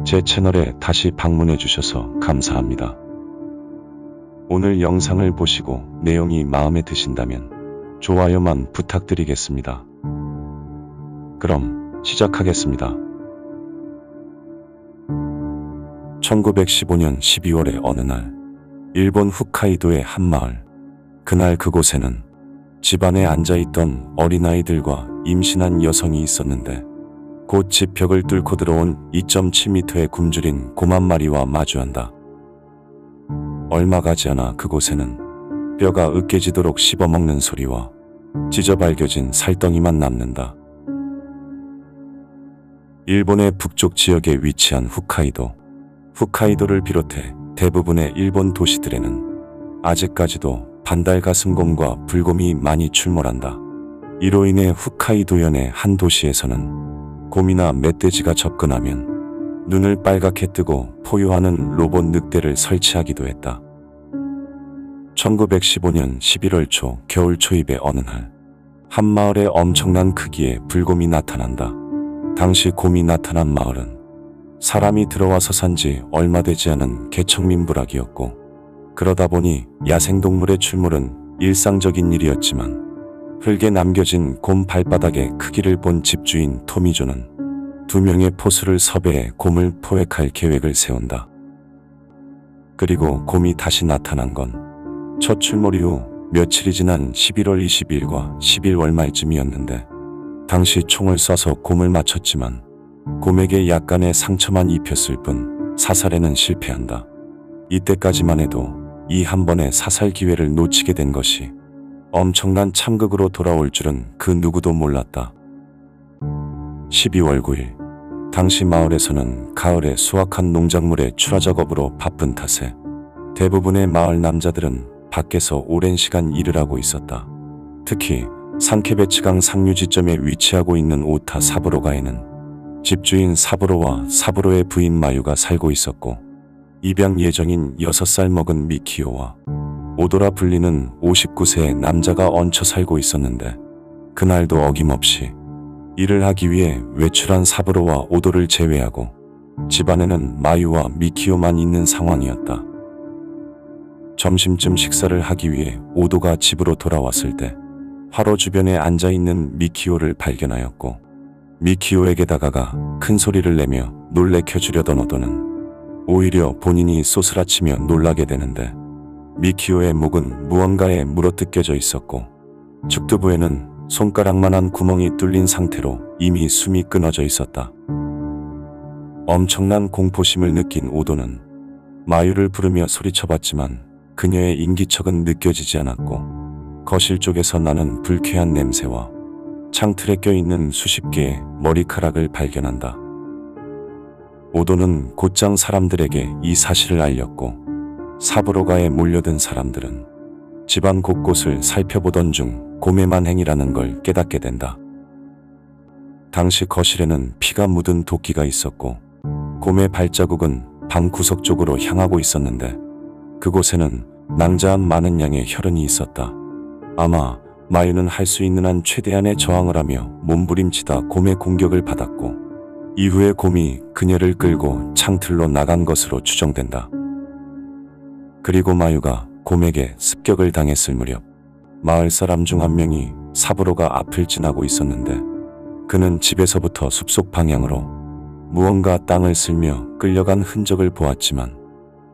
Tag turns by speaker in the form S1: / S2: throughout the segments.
S1: 제 채널에 다시 방문해 주셔서 감사합니다. 오늘 영상을 보시고 내용이 마음에 드신다면 좋아요만 부탁드리겠습니다. 그럼 시작하겠습니다. 1915년 12월의 어느 날, 일본 홋카이도의 한 마을. 그날 그곳에는 집안에 앉아있던 어린아이들과 임신한 여성이 있었는데, 곧 집 벽을 뚫고 들어온 2.7m의 굶주린 곰 한 마리와 마주한다. 얼마 가지 않아 그곳에는 뼈가 으깨지도록 씹어먹는 소리와 찢어발겨진 살덩이만 남는다. 일본의 북쪽 지역에 위치한 홋카이도. 홋카이도를 비롯해 대부분의 일본 도시들에는 아직까지도 반달가슴곰과 불곰이 많이 출몰한다. 이로 인해 홋카이도현의 한 도시에서는 곰이나 멧돼지가 접근하면 눈을 빨갛게 뜨고 포효하는 로봇 늑대를 설치하기도 했다. 1915년 11월 초 겨울 초입의 어느 날, 한 마을에 엄청난 크기의 불곰이 나타난다. 당시 곰이 나타난 마을은 사람이 들어와서 산지 얼마 되지 않은 개척민부락이었고, 그러다 보니 야생동물의 출몰은 일상적인 일이었지만, 흙에 남겨진 곰 발바닥의 크기를 본 집주인 토미조는 2명의 포수를 섭외해 곰을 포획할 계획을 세운다. 그리고 곰이 다시 나타난 건 첫 출몰 이후 며칠이 지난 11월 20일과 11월 말쯤이었는데, 당시 총을 쏴서 곰을 맞췄지만 곰에게 약간의 상처만 입혔을 뿐 사살에는 실패한다. 이때까지만 해도 이 한 번의 사살 기회를 놓치게 된 것이 엄청난 참극으로 돌아올 줄은 그 누구도 몰랐다. 12월 9일, 당시 마을에서는 가을에 수확한 농작물의 출하 작업으로 바쁜 탓에 대부분의 마을 남자들은 밖에서 오랜 시간 일을 하고 있었다. 특히 상케베츠강 상류 지점에 위치하고 있는 오타 사부로가에는 집주인 사부로와 사부로의 부인 마유가 살고 있었고, 입양 예정인 6살 먹은 미키오와 오도라 불리는 59세의 남자가 얹혀 살고 있었는데, 그날도 어김없이 일을 하기 위해 외출한 사부로와 오도를 제외하고 집안에는 마유와 미키오만 있는 상황이었다. 점심쯤 식사를 하기 위해 오도가 집으로 돌아왔을 때 화로 주변에 앉아있는 미키오를 발견하였고, 미키오에게 다가가 큰 소리를 내며 놀래켜 주려던 오도는 오히려 본인이 쏘스라치며 놀라게 되는데, 미키오의 목은 무언가에 물어뜯겨져 있었고 죽두부에는 손가락만한 구멍이 뚫린 상태로 이미 숨이 끊어져 있었다. 엄청난 공포심을 느낀 오도는 마유를 부르며 소리쳐봤지만 그녀의 인기척은 느껴지지 않았고, 거실 쪽에서 나는 불쾌한 냄새와 창틀에 껴있는 수십 개의 머리카락을 발견한다. 오도는 곧장 사람들에게 이 사실을 알렸고, 사부로가에 몰려든 사람들은 집안 곳곳을 살펴보던 중 곰의 만행이라는 걸 깨닫게 된다. 당시 거실에는 피가 묻은 도끼가 있었고, 곰의 발자국은 방 구석 쪽으로 향하고 있었는데, 그곳에는 낭자한 많은 양의 혈흔이 있었다. 아마 마유는 할 수 있는 한 최대한의 저항을 하며 몸부림치다 곰의 공격을 받았고, 이후에 곰이 그녀를 끌고 창틀로 나간 것으로 추정된다. 그리고 마유가 곰에게 습격을 당했을 무렵 마을 사람 중 한 명이 사부로가 앞을 지나고 있었는데, 그는 집에서부터 숲속 방향으로 무언가 땅을 쓸며 끌려간 흔적을 보았지만,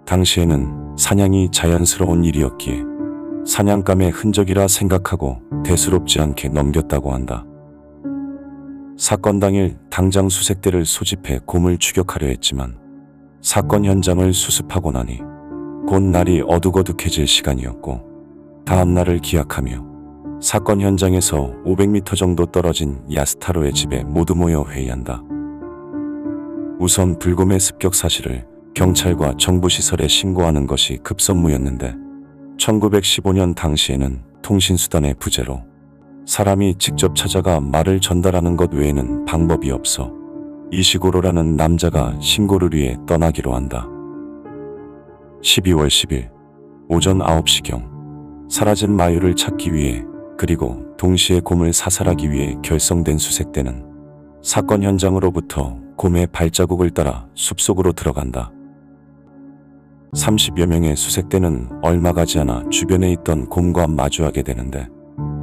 S1: 당시에는 사냥이 자연스러운 일이었기에 사냥감의 흔적이라 생각하고 대수롭지 않게 넘겼다고 한다. 사건 당일 당장 수색대를 소집해 곰을 추격하려 했지만, 사건 현장을 수습하고 나니 곧 날이 어둑어둑해질 시간이었고, 다음 날을 기약하며 사건 현장에서 500m 정도 떨어진 야스타로의 집에 모두 모여 회의한다. 우선 불곰의 습격 사실을 경찰과 정부시설에 신고하는 것이 급선무였는데, 1915년 당시에는 통신수단의 부재로 사람이 직접 찾아가 말을 전달하는 것 외에는 방법이 없어 이시고로라는 남자가 신고를 위해 떠나기로 한다. 12월 10일 오전 9시경 사라진 마유를 찾기 위해, 그리고 동시에 곰을 사살하기 위해 결성된 수색대는 사건 현장으로부터 곰의 발자국을 따라 숲속으로 들어간다. 30여 명의 수색대는 얼마 가지 않아 주변에 있던 곰과 마주하게 되는데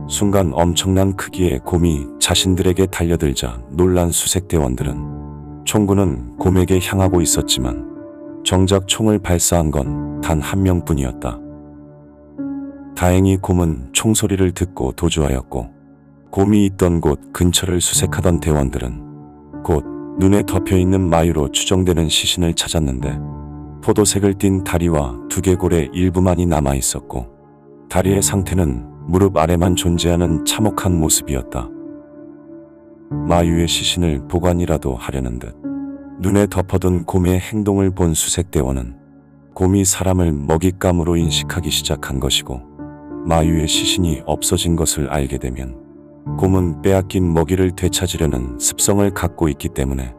S1: 순간 엄청난 크기의 곰이 자신들에게 달려들자 놀란 수색대원들은 총구는 곰에게 향하고 있었지만 정작 총을 발사한 건 단 한 명뿐이었다. 다행히 곰은 총소리를 듣고 도주하였고 곰이 있던 곳 근처를 수색하던 대원들은 곧 눈에 덮여있는 마유로 추정되는 시신을 찾았는데 포도색을 띤 다리와 두개골의 일부만이 남아있었고 다리의 상태는 무릎 아래만 존재하는 참혹한 모습이었다. 마유의 시신을 보관이라도 하려는 듯 눈에 덮어둔 곰의 행동을 본 수색대원은 곰이 사람을 먹잇감으로 인식하기 시작한 것이고 마유의 시신이 없어진 것을 알게 되면 곰은 빼앗긴 먹이를 되찾으려는 습성을 갖고 있기 때문에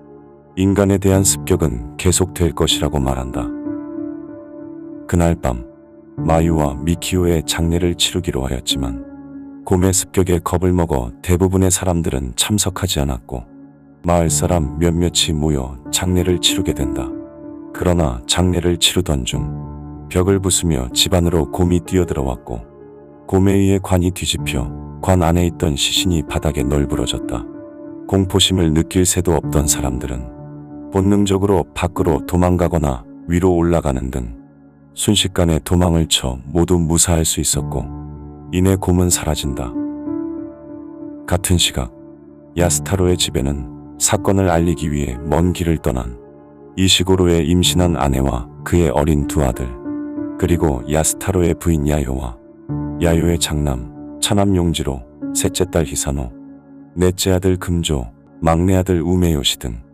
S1: 인간에 대한 습격은 계속될 것이라고 말한다. 그날 밤 마유와 미키오의 장례를 치르기로 하였지만 곰의 습격에 겁을 먹어 대부분의 사람들은 참석하지 않았고 마을 사람 몇몇이 모여 장례를 치르게 된다. 그러나 장례를 치르던 중 벽을 부수며 집 안으로 곰이 뛰어들어왔고 곰에 의해 관이 뒤집혀 관 안에 있던 시신이 바닥에 널브러졌다. 공포심을 느낄 새도 없던 사람들은 본능적으로 밖으로 도망가거나 위로 올라가는 등 순식간에 도망을 쳐 모두 무사할 수 있었고 이내 곰은 사라진다. 같은 시각 야스타로의 집에는 사건을 알리기 위해 먼 길을 떠난 이시고로의 임신한 아내와 그의 어린 두 아들 그리고 야스타로의 부인 야요와 야요의 장남 차남 용지로, 셋째 딸 히사노, 넷째 아들 금조, 막내 아들 우메요시 등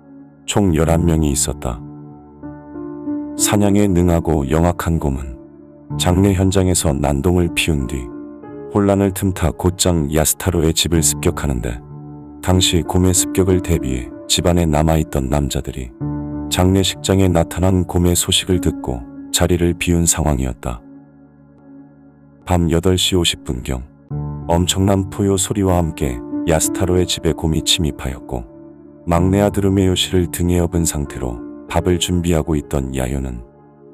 S1: 총 11명이 있었다. 사냥에 능하고 영악한 곰은 장례 현장에서 난동을 피운 뒤 혼란을 틈타 곧장 야스타로의 집을 습격하는데 당시 곰의 습격을 대비해 집안에 남아있던 남자들이 장례식장에 나타난 곰의 소식을 듣고 자리를 비운 상황이었다. 밤 8시 50분경 엄청난 포효 소리와 함께 야스타로의 집에 곰이 침입하였고 막내 아들 우메요시를 등에 업은 상태로 밥을 준비하고 있던 야요는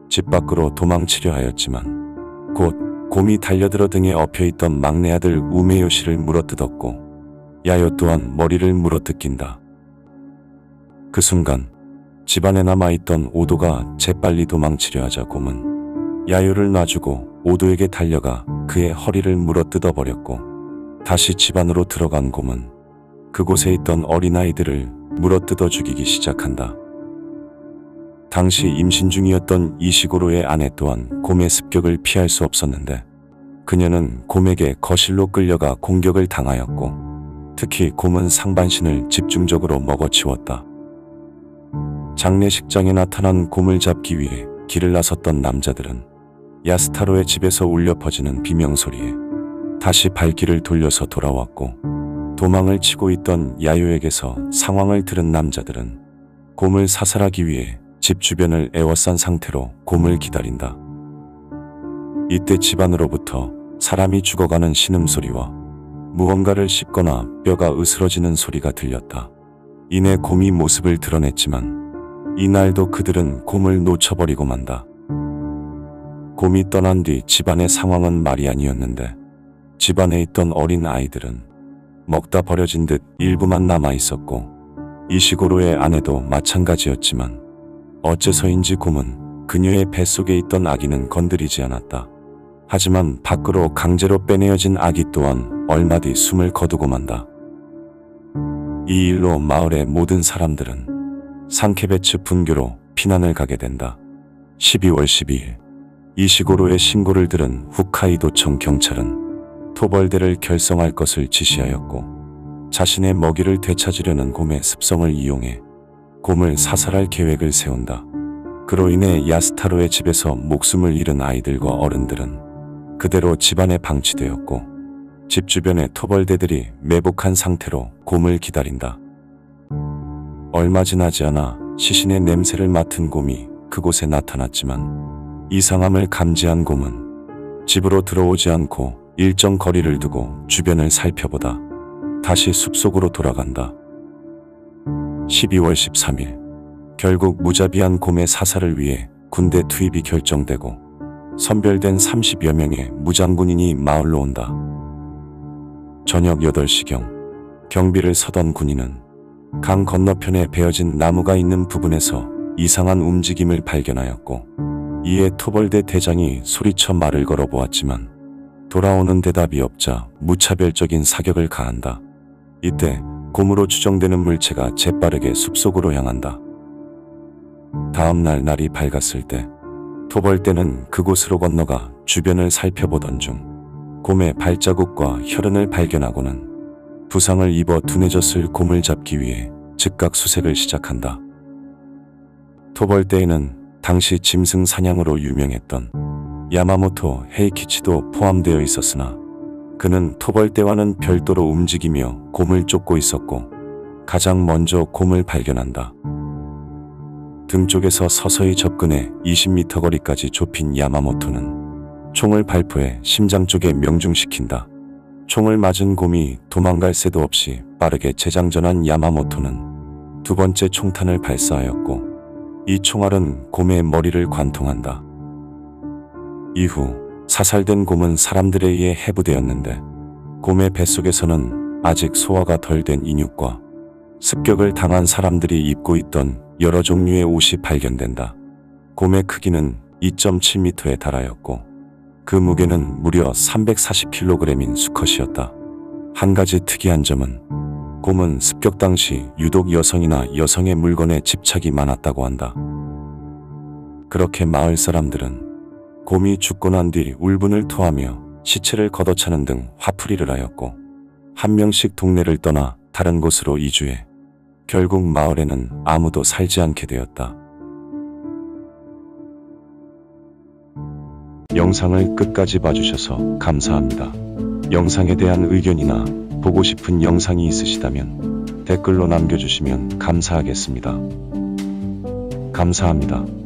S1: 집 밖으로 도망치려 하였지만 곧 곰이 달려들어 등에 엎여있던 막내 아들 우메요시를 물어뜯었고 야요 또한 머리를 물어뜯긴다. 그 순간 집안에 남아있던 오도가 재빨리 도망치려 하자 곰은 야요를 놔주고 오도에게 달려가 그의 허리를 물어뜯어버렸고 다시 집 안으로 들어간 곰은 그곳에 있던 어린아이들을 물어뜯어 죽이기 시작한다. 당시 임신 중이었던 이시고로의 아내 또한 곰의 습격을 피할 수 없었는데 그녀는 곰에게 거실로 끌려가 공격을 당하였고 특히 곰은 상반신을 집중적으로 먹어치웠다. 장례식장에 나타난 곰을 잡기 위해 길을 나섰던 남자들은 야스타로의 집에서 울려 퍼지는 비명소리에 다시 발길을 돌려서 돌아왔고 도망을 치고 있던 야요에게서 상황을 들은 남자들은 곰을 사살하기 위해 집 주변을 에워싼 상태로 곰을 기다린다. 이때 집 안으로부터 사람이 죽어가는 신음소리와 무언가를 씹거나 뼈가 으스러지는 소리가 들렸다. 이내 곰이 모습을 드러냈지만 이날도 그들은 곰을 놓쳐버리고 만다. 곰이 떠난 뒤 집안의 상황은 말이 아니었는데 집안에 있던 어린 아이들은 먹다 버려진 듯 일부만 남아 있었고 이시고로의 아내도 마찬가지였지만 어째서인지 곰은 그녀의 뱃속에 있던 아기는 건드리지 않았다. 하지만 밖으로 강제로 빼내어진 아기 또한 얼마 뒤 숨을 거두고 만다. 이 일로 마을의 모든 사람들은 상케베츠 분교로 피난을 가게 된다. 12월 12일 이시고로의 신고를 들은 홋카이도청 경찰은 토벌대를 결성할 것을 지시하였고 자신의 먹이를 되찾으려는 곰의 습성을 이용해 곰을 사살할 계획을 세운다. 그로 인해 야스타로의 집에서 목숨을 잃은 아이들과 어른들은 그대로 집안에 방치되었고 집 주변의 토벌대들이 매복한 상태로 곰을 기다린다. 얼마 지나지 않아 시신의 냄새를 맡은 곰이 그곳에 나타났지만 이상함을 감지한 곰은 집으로 들어오지 않고 일정 거리를 두고 주변을 살펴보다 다시 숲속으로 돌아간다. 12월 13일 결국 무자비한 곰의 사살을 위해 군대 투입이 결정되고 선별된 30여 명의 무장군인이 마을로 온다. 저녁 8시경 경비를 서던 군인은 강 건너편에 베어진 나무가 있는 부분에서 이상한 움직임을 발견하였고 이에 토벌대 대장이 소리쳐 말을 걸어보았지만 돌아오는 대답이 없자 무차별적인 사격을 가한다. 이때 곰으로 추정되는 물체가 재빠르게 숲속으로 향한다. 다음 날 날이 밝았을 때 토벌대는 그곳으로 건너가 주변을 살펴보던 중 곰의 발자국과 혈흔을 발견하고는 부상을 입어 둔해졌을 곰을 잡기 위해 즉각 수색을 시작한다. 토벌대에는 당시 짐승 사냥으로 유명했던 야마모토 헤이키치도 포함되어 있었으나 그는 토벌대와는 별도로 움직이며 곰을 쫓고 있었고 가장 먼저 곰을 발견한다. 등 쪽에서 서서히 접근해 20m 거리까지 좁힌 야마모토는 총을 발포해 심장 쪽에 명중시킨다. 총을 맞은 곰이 도망갈 새도 없이 빠르게 재장전한 야마모토는 두 번째 총탄을 발사하였고 이 총알은 곰의 머리를 관통한다. 이후 사살된 곰은 사람들에 의해 해부되었는데 곰의 뱃속에서는 아직 소화가 덜 된 인육과 습격을 당한 사람들이 입고 있던 여러 종류의 옷이 발견된다. 곰의 크기는 2.7m에 달하였고 그 무게는 무려 340kg인 수컷이었다. 한 가지 특이한 점은 곰은 습격 당시 유독 여성이나 여성의 물건에 집착이 많았다고 한다. 그렇게 마을 사람들은 곰이 죽고 난 뒤 울분을 토하며 시체를 걷어차는 등 화풀이를 하였고 한 명씩 동네를 떠나 다른 곳으로 이주해 결국 마을에는 아무도 살지 않게 되었다. 영상을 끝까지 봐주셔서 감사합니다. 영상에 대한 의견이나 보고 싶은 영상이 있으시다면 댓글로 남겨주시면 감사하겠습니다. 감사합니다.